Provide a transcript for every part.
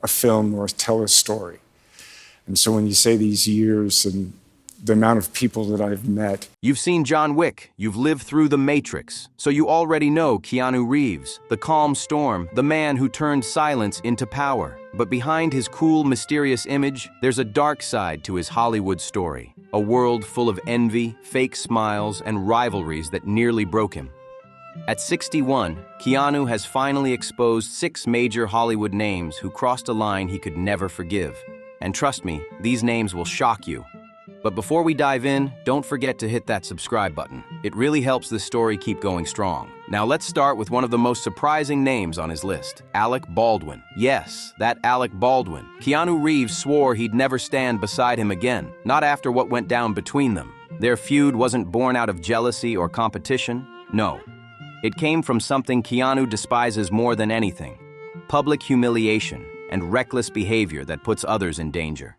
a film or tell a story. And so when you say these years and the amount of people that I've met. You've seen John Wick, you've lived through The Matrix, so you already know Keanu Reeves, the calm storm, the man who turned silence into power. But behind his cool, mysterious image, there's a dark side to his Hollywood story. A world full of envy, fake smiles, and rivalries that nearly broke him. At 61, Keanu has finally exposed 6 major Hollywood names who crossed a line he could never forgive. And trust me, these names will shock you. But before we dive in, don't forget to hit that subscribe button. It really helps this story keep going strong. Now let's start with one of the most surprising names on his list, Alec Baldwin. Yes, that Alec Baldwin. Keanu Reeves swore he'd never stand beside him again, not after what went down between them. Their feud wasn't born out of jealousy or competition. No. It came from something Keanu despises more than anything: public humiliation and reckless behavior that puts others in danger.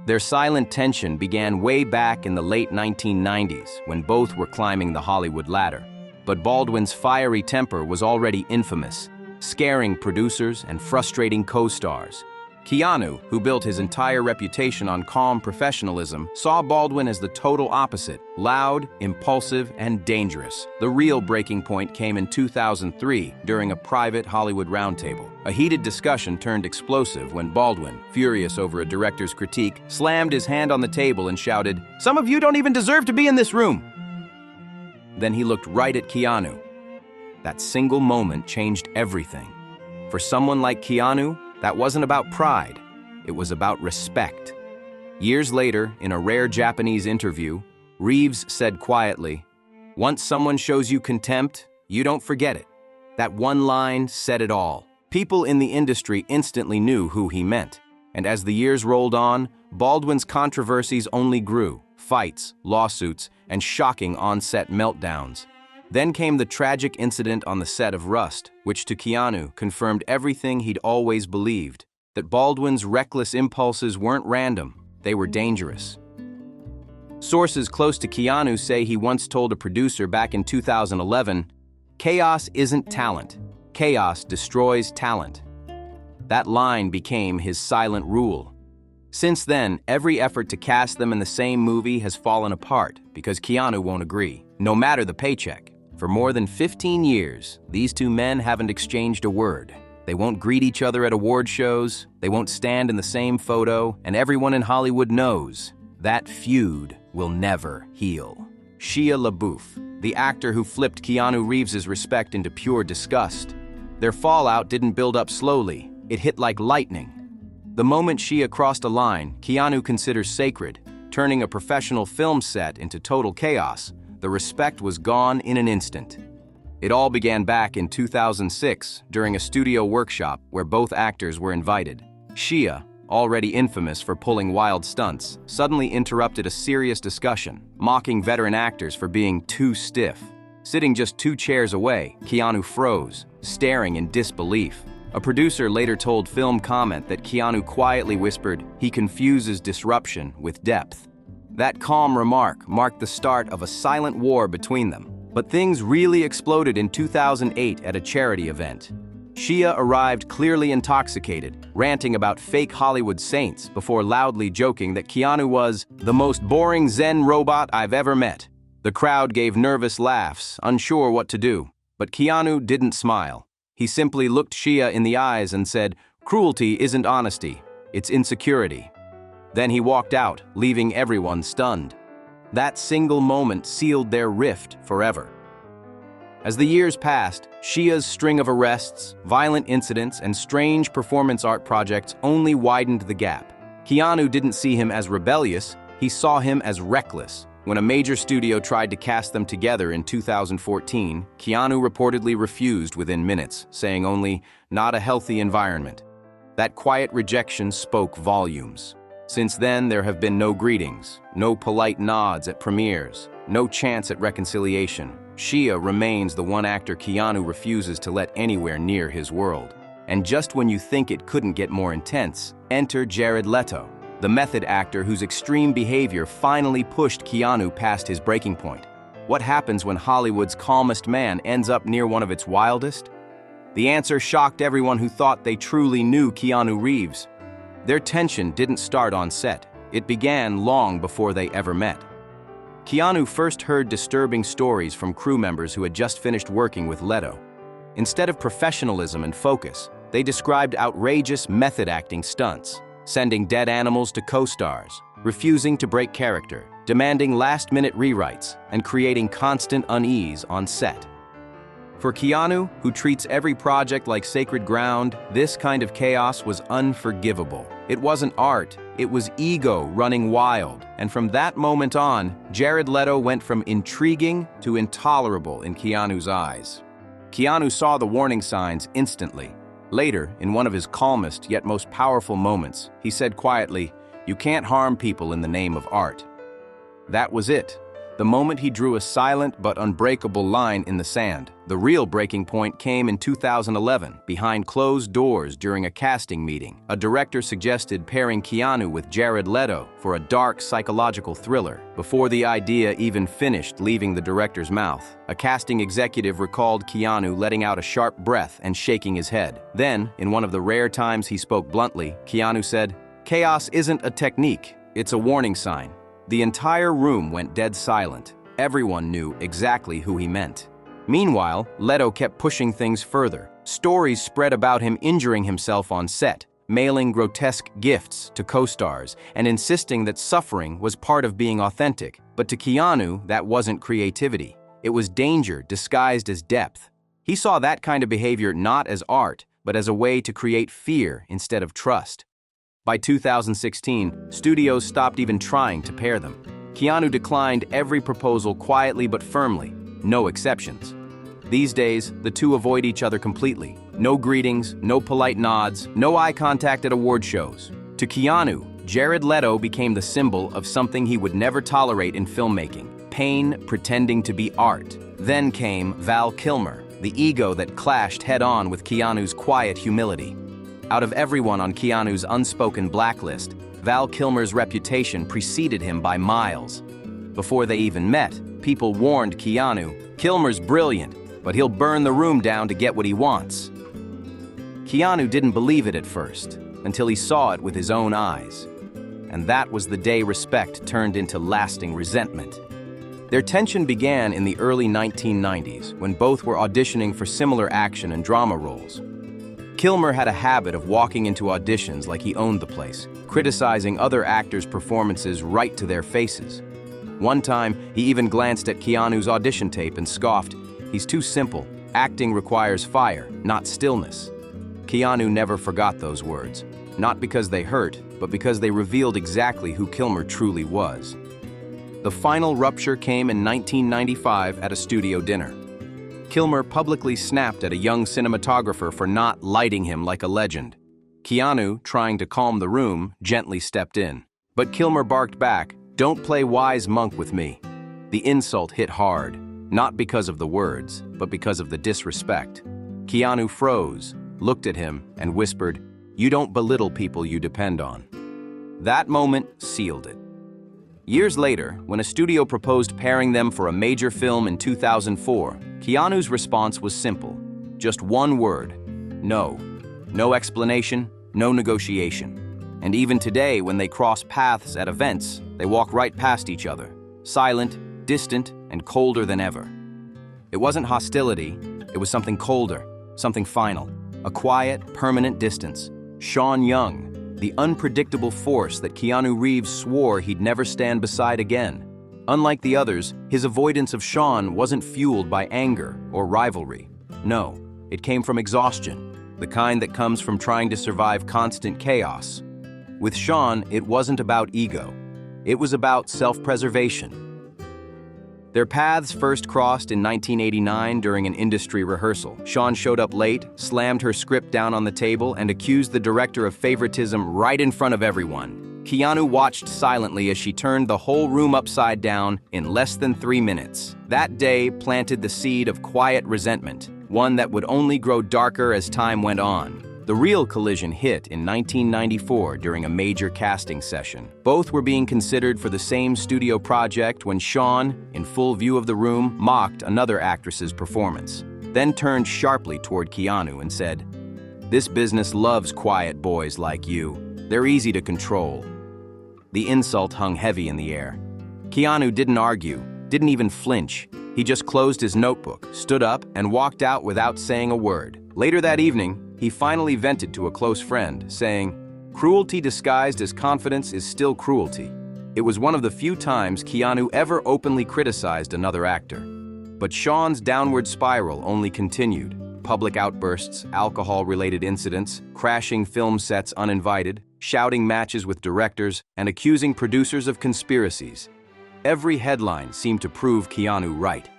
Their silent tension began way back in the late 1990s when both were climbing the Hollywood ladder. But Baldwin's fiery temper was already infamous, scaring producers and frustrating co-stars. Keanu, who built his entire reputation on calm professionalism, saw Baldwin as the total opposite: loud, impulsive, and dangerous. The real breaking point came in 2003 during a private Hollywood roundtable. A heated discussion turned explosive when Baldwin, furious over a director's critique, slammed his hand on the table and shouted, "Some of you don't even deserve to be in this room!" Then he looked right at Keanu. That single moment changed everything. For someone like Keanu, that wasn't about pride, it was about respect. Years later, in a rare Japanese interview, Reeves said quietly, "Once someone shows you contempt, you don't forget it." That one line said it all. People in the industry instantly knew who he meant. And as the years rolled on, Baldwin's controversies only grew: fights, lawsuits, and shocking on-set meltdowns. Then came the tragic incident on the set of Rust, which to Keanu confirmed everything he'd always believed: that Baldwin's reckless impulses weren't random, they were dangerous. Sources close to Keanu say he once told a producer back in 2011, "Chaos isn't talent. Chaos destroys talent." That line became his silent rule. Since then, every effort to cast them in the same movie has fallen apart because Keanu won't agree, no matter the paycheck. For more than 15 years, these two men haven't exchanged a word. They won't greet each other at award shows, they won't stand in the same photo, and everyone in Hollywood knows that feud will never heal. Shia LaBeouf, the actor who flipped Keanu Reeves' respect into pure disgust. Their fallout didn't build up slowly, it hit like lightning. The moment Shia crossed a line Keanu considers sacred, turning a professional film set into total chaos, the respect was gone in an instant. It all began back in 2006 during a studio workshop where both actors were invited. Shia, already infamous for pulling wild stunts, suddenly interrupted a serious discussion, mocking veteran actors for being too stiff. Sitting just 2 chairs away, Keanu froze, staring in disbelief. A producer later told Film Comment that Keanu quietly whispered, "He confuses disruption with depth." That calm remark marked the start of a silent war between them. But things really exploded in 2008 at a charity event. Shia arrived clearly intoxicated, ranting about fake Hollywood saints before loudly joking that Keanu was the most boring Zen robot I've ever met. The crowd gave nervous laughs, unsure what to do. But Keanu didn't smile. He simply looked Shia in the eyes and said, "Cruelty isn't honesty, it's insecurity." Then he walked out, leaving everyone stunned. That single moment sealed their rift forever. As the years passed, Shia's string of arrests, violent incidents, and strange performance art projects only widened the gap. Keanu didn't see him as rebellious, he saw him as reckless. When a major studio tried to cast them together in 2014, Keanu reportedly refused within minutes, saying only, "Not a healthy environment." That quiet rejection spoke volumes. Since then, there have been no greetings, no polite nods at premieres, no chance at reconciliation. Shia remains the one actor Keanu refuses to let anywhere near his world. And just when you think it couldn't get more intense, enter Jared Leto, the method actor whose extreme behavior finally pushed Keanu past his breaking point. What happens when Hollywood's calmest man ends up near one of its wildest? The answer shocked everyone who thought they truly knew Keanu Reeves. Their tension didn't start on set. It began long before they ever met. Keanu first heard disturbing stories from crew members who had just finished working with Leto. Instead of professionalism and focus, they described outrageous method-acting stunts, sending dead animals to co-stars, refusing to break character, demanding last-minute rewrites, and creating constant unease on set. For Keanu, who treats every project like sacred ground, this kind of chaos was unforgivable. It wasn't art, it was ego running wild. And from that moment on, Jared Leto went from intriguing to intolerable in Keanu's eyes. Keanu saw the warning signs instantly. Later, in one of his calmest yet most powerful moments, he said quietly, "You can't harm people in the name of art." That was it. The moment he drew a silent but unbreakable line in the sand. The real breaking point came in 2011, behind closed doors during a casting meeting. A director suggested pairing Keanu with Jared Leto for a dark psychological thriller. Before the idea even finished leaving the director's mouth, a casting executive recalled Keanu letting out a sharp breath and shaking his head. Then, in one of the rare times he spoke bluntly, Keanu said, "Chaos isn't a technique, it's a warning sign." The entire room went dead silent. Everyone knew exactly who he meant. Meanwhile, Leto kept pushing things further. Stories spread about him injuring himself on set, mailing grotesque gifts to co-stars, and insisting that suffering was part of being authentic. But to Keanu, that wasn't creativity. It was danger disguised as depth. He saw that kind of behavior not as art, but as a way to create fear instead of trust. By 2016, studios stopped even trying to pair them. Keanu declined every proposal quietly but firmly, no exceptions. These days, the two avoid each other completely. No greetings, no polite nods, no eye contact at award shows. To Keanu, Jared Leto became the symbol of something he would never tolerate in filmmaking: pain pretending to be art. Then came Val Kilmer, the ego that clashed head-on with Keanu's quiet humility. Out of everyone on Keanu's unspoken blacklist, Val Kilmer's reputation preceded him by miles. Before they even met, people warned Keanu, "Kilmer's brilliant, but he'll burn the room down to get what he wants." Keanu didn't believe it at first, until he saw it with his own eyes. And that was the day respect turned into lasting resentment. Their tension began in the early 1990s, when both were auditioning for similar action and drama roles. Kilmer had a habit of walking into auditions like he owned the place, criticizing other actors' performances right to their faces. One time, he even glanced at Keanu's audition tape and scoffed, "He's too simple. Acting requires fire, not stillness." Keanu never forgot those words, not because they hurt, but because they revealed exactly who Kilmer truly was. The final rupture came in 1995 at a studio dinner. Kilmer publicly snapped at a young cinematographer for not lighting him like a legend. Keanu, trying to calm the room, gently stepped in. But Kilmer barked back, "Don't play wise monk with me." The insult hit hard, not because of the words, but because of the disrespect. Keanu froze, looked at him, and whispered, "You don't belittle people you depend on." That moment sealed it. Years later, when a studio proposed pairing them for a major film in 2004, Keanu's response was simple. Just one word: no. No explanation, no negotiation. And even today, when they cross paths at events, they walk right past each other, silent, distant, and colder than ever. It wasn't hostility, it was something colder, something final. A quiet, permanent distance. Sean Young, the unpredictable force that Keanu Reeves swore he'd never stand beside again. Unlike the others, his avoidance of Sean wasn't fueled by anger or rivalry. No, it came from exhaustion, the kind that comes from trying to survive constant chaos. With Sean, it wasn't about ego. It was about self-preservation. Their paths first crossed in 1989 during an industry rehearsal. Sean showed up late, slammed her script down on the table, and accused the director of favoritism right in front of everyone. Keanu watched silently as she turned the whole room upside down in less than 3 minutes. That day planted the seed of quiet resentment, one that would only grow darker as time went on. The real collision hit in 1994 during a major casting session. Both were being considered for the same studio project when Sean, in full view of the room, mocked another actress's performance. then turned sharply toward Keanu and said, "This business loves quiet boys like you. They're easy to control." The insult hung heavy in the air. Keanu didn't argue, didn't even flinch. He just closed his notebook, stood up, and walked out without saying a word. Later that evening, he finally vented to a close friend, saying, "Cruelty disguised as confidence is still cruelty." It was one of the few times Keanu ever openly criticized another actor. But Sean's downward spiral only continued. Public outbursts, alcohol-related incidents, crashing film sets uninvited, shouting matches with directors, and accusing producers of conspiracies. Every headline seemed to prove Keanu right.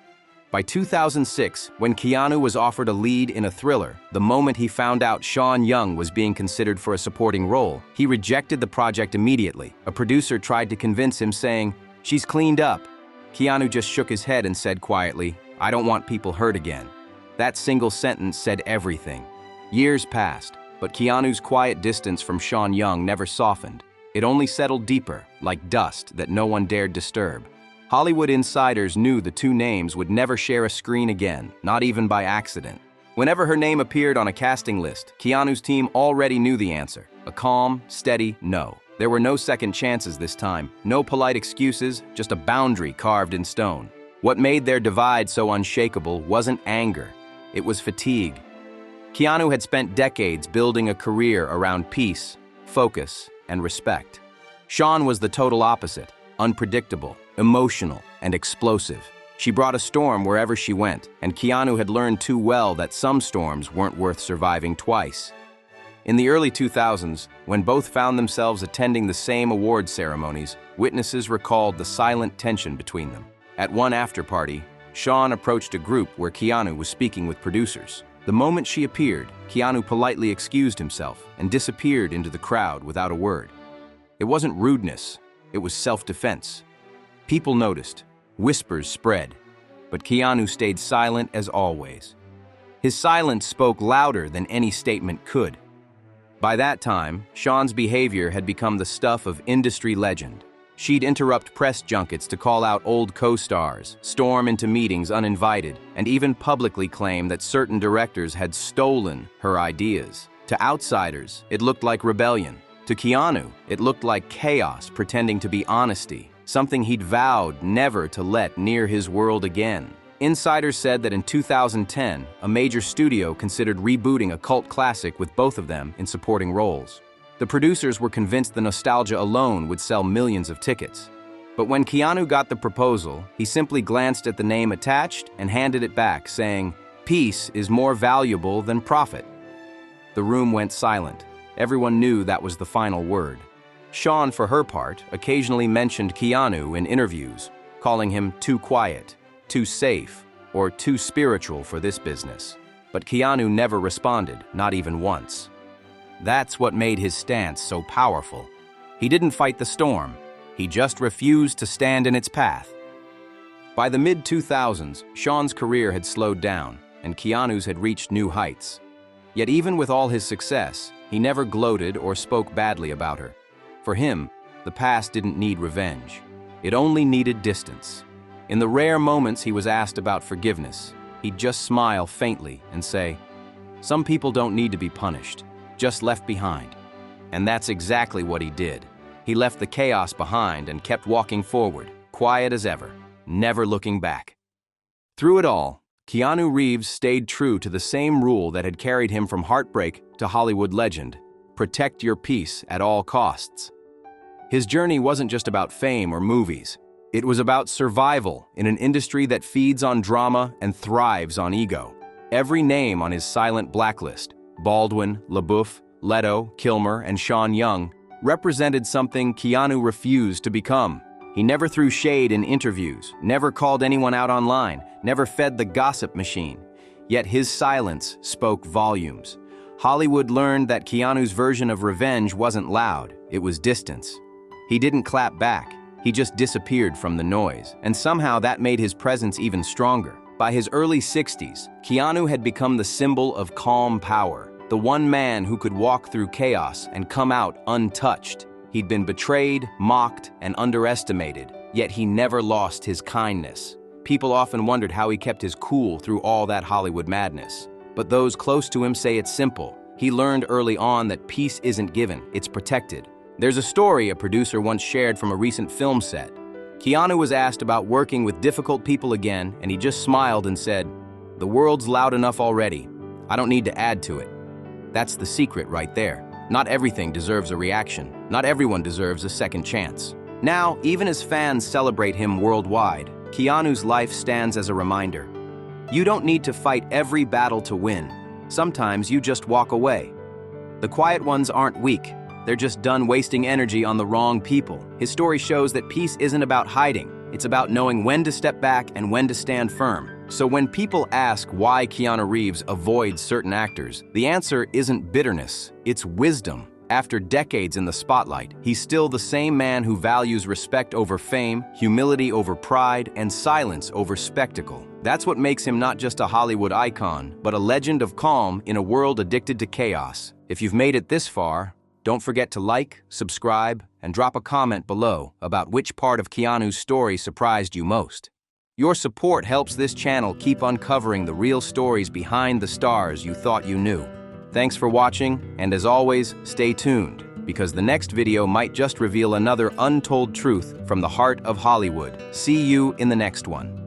By 2006, when Keanu was offered a lead in a thriller, the moment he found out Sean Young was being considered for a supporting role, he rejected the project immediately. A producer tried to convince him, saying, "She's cleaned up." Keanu just shook his head and said quietly, "I don't want people hurt again." That single sentence said everything. Years passed, but Keanu's quiet distance from Sean Young never softened. It only settled deeper, like dust that no one dared disturb. Hollywood insiders knew the two names would never share a screen again, not even by accident. Whenever her name appeared on a casting list, Keanu's team already knew the answer. A calm, steady no. There were no second chances this time, no polite excuses, just a boundary carved in stone. What made their divide so unshakable wasn't anger, it was fatigue. Keanu had spent decades building a career around peace, focus, and respect. Sean was the total opposite, unpredictable, emotional, and explosive. She brought a storm wherever she went, and Keanu had learned too well that some storms weren't worth surviving twice. In the early 2000s, when both found themselves attending the same award ceremonies, witnesses recalled the silent tension between them. At one after-party, Sean approached a group where Keanu was speaking with producers. The moment she appeared, Keanu politely excused himself and disappeared into the crowd without a word. It wasn't rudeness, it was self-defense. People noticed, whispers spread, but Keanu stayed silent as always. His silence spoke louder than any statement could. By that time, Sean's behavior had become the stuff of industry legend. She'd interrupt press junkets to call out old co-stars, storm into meetings uninvited, and even publicly claim that certain directors had stolen her ideas. To outsiders, it looked like rebellion. To Keanu, it looked like chaos pretending to be honesty, something he'd vowed never to let near his world again. Insiders said that in 2010, a major studio considered rebooting a cult classic with both of them in supporting roles. The producers were convinced the nostalgia alone would sell millions of tickets. But when Keanu got the proposal, he simply glanced at the name attached and handed it back, saying, "Peace is more valuable than profit." The room went silent. Everyone knew that was the final word. Sean, for her part, occasionally mentioned Keanu in interviews, calling him too quiet, too safe, or too spiritual for this business. But Keanu never responded, not even once. That's what made his stance so powerful. He didn't fight the storm, he just refused to stand in its path. By the mid-2000s, Sean's career had slowed down, and Keanu's had reached new heights. Yet even with all his success, he never gloated or spoke badly about her. For him, the past didn't need revenge. It only needed distance. In the rare moments he was asked about forgiveness, he'd just smile faintly and say, "Some people don't need to be punished, just left behind." And that's exactly what he did. He left the chaos behind and kept walking forward, quiet as ever, never looking back. Through it all, Keanu Reeves stayed true to the same rule that had carried him from heartbreak to Hollywood legend: protect your peace at all costs. His journey wasn't just about fame or movies. It was about survival in an industry that feeds on drama and thrives on ego. Every name on his silent blacklist, Baldwin, LaBeouf, Leto, Kilmer, and Sean Young, represented something Keanu refused to become. He never threw shade in interviews, never called anyone out online, never fed the gossip machine. Yet his silence spoke volumes. Hollywood learned that Keanu's version of revenge wasn't loud, it was distance. He didn't clap back, he just disappeared from the noise, and somehow that made his presence even stronger. By his early 60s, Keanu had become the symbol of calm power, the one man who could walk through chaos and come out untouched. He'd been betrayed, mocked, and underestimated, yet he never lost his kindness. People often wondered how he kept his cool through all that Hollywood madness. But those close to him say it's simple. He learned early on that peace isn't given, it's protected. There's a story a producer once shared from a recent film set. Keanu was asked about working with difficult people again, and he just smiled and said, "The world's loud enough already. I don't need to add to it." That's the secret right there. Not everything deserves a reaction. Not everyone deserves a second chance. Now, even as fans celebrate him worldwide, Keanu's life stands as a reminder. You don't need to fight every battle to win. Sometimes you just walk away. The quiet ones aren't weak. They're just done wasting energy on the wrong people. His story shows that peace isn't about hiding. It's about knowing when to step back and when to stand firm. So when people ask why Keanu Reeves avoids certain actors, the answer isn't bitterness, it's wisdom. After decades in the spotlight, he's still the same man who values respect over fame, humility over pride, and silence over spectacle. That's what makes him not just a Hollywood icon, but a legend of calm in a world addicted to chaos. If you've made it this far, don't forget to like, subscribe, and drop a comment below about which part of Keanu's story surprised you most. Your support helps this channel keep uncovering the real stories behind the stars you thought you knew. Thanks for watching, and as always, stay tuned, because the next video might just reveal another untold truth from the heart of Hollywood. See you in the next one.